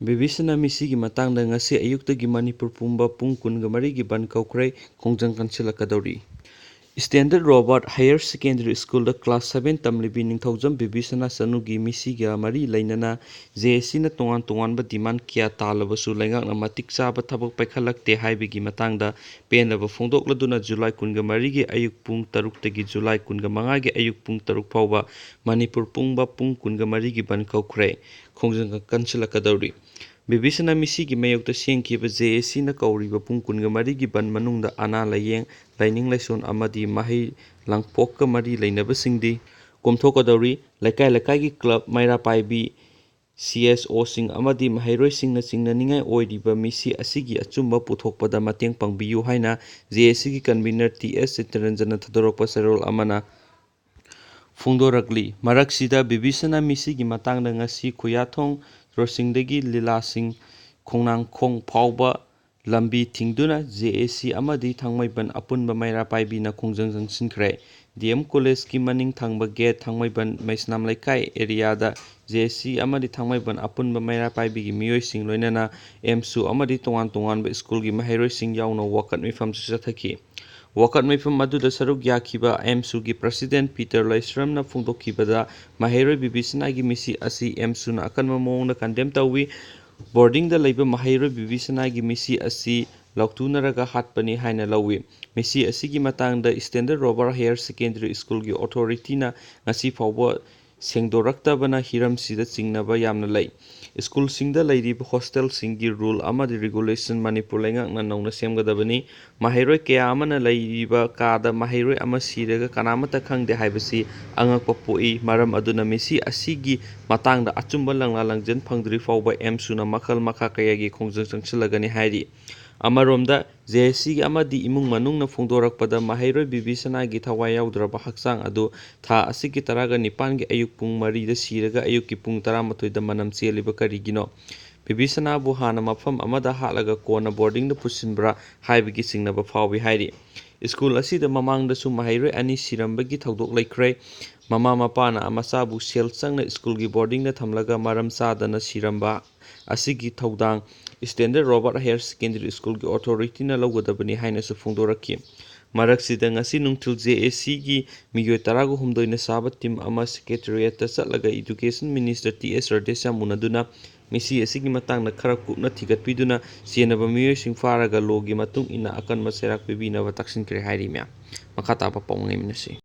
Babysana Misi matangda ngasi ayuktagi Manipur pumba pung 13 banth kaokhre khongjang kansilak kaduri. Standard Robert Higher Secondary School da class 7 tamlibi ningthaujam Babysana sanugi Misi ga mari lainana JSC na tongan demand kya talabasu laingakna matik chaba thabak paikhalakte haibigi matangda penlaba phongdokladuna July 13 gi ayuk pung 3 tagi July 15 gi ayuk pung 3 phauba Manipur pungba pung 13 gi banth kaokhre khongjang kansilak kaduri. Babysana Misi gi mayokta sengkiba JSC na kauriba pung 13 gi banth manungda ana layeng laining laison amadi mahai langpokka mari lainabasingdi komthokaduri laikai gi club maira paibi CSO sing amadi mahairoi singna chingnaningai oiriba Misi asigi achumba puthokpada mateng pangbiyu haina JSC gi convener TS Chittaranjana thadorokpa sarol amana phongdorakli. Maraksida Babysana Misi gi matangda ngasi khuyathong rosingdagi lilasing khongnangkhong phauba lambi thingduna JSC amadi thangmaiban apunba maira paibina khongjang jangsinkhre. DM College ki maning thangba gate thangmaiban maisnam laikai area da JSC amadi thangmaiban apunba maira paibigi miyoi sing loinana MSU amadi tongan ba school gi mahairoi sing yauna wakat mifam chathaki. Wakat mifam aduda saruk yakiba MSU gi President Peter Laisram na phongdokkibada mahairoi Babysana gi Misi asi MSU na akanba mawongda condemn tawi. Boarding da leiba mahairoi Babysana gi Misi asi lautunaraga hatpani haina lawi. Misi asigi matangda Standard Robert Higher Secondary School gi authority na ngasi phauba sengdoraktabana hiramsida chingnaba yamna lei. School singda leiriba hostel singi rule amadi regulation Manipur laingakna nauna semgadabani. Mahairoi kaya amana leiriba kada mahairoi ama siraga kanamata khangde haibasi angakpa poi maram aduna Misi asigi matangda achumba langla langjan phangdri phauba MSU na makhal makha kayagi khongjang changsilagani Heiri. Amaromda JSC gi amadi imung manungna phongdorakpada mahairoi Babysana gi thawai yaudraba hakchang adu tha asigi 19 gi ayuk pung 3 da siraga ayuk ki pung 13 da manam cheliba karigino. Babysana bu hana mafam amada halaga kona boarding da pusinbra haibigi singnaba phaubi Heiri. School asida mamangdasu mahairoi ani sirambagi thaudok laikhre. Mama mapana amasabu sel changna school gi boarding da thamlaga maram chadana siramba asigi thaudang Standard Robert Higher Secondary School gi authority na laugadabani haina su phongdorakki. Maraksida ngasi nungthil JSC gi miyoi 13 na saba team ama secretariat ta chatlaga Education Minister TS Radesha munaduna Misi asigi matangna khara kupna thigatpiduna chenaba miyoi sing faraga logi matung ina akanba serak pibinaba taksinkhre Heiri mya makha taba pawngai minasi.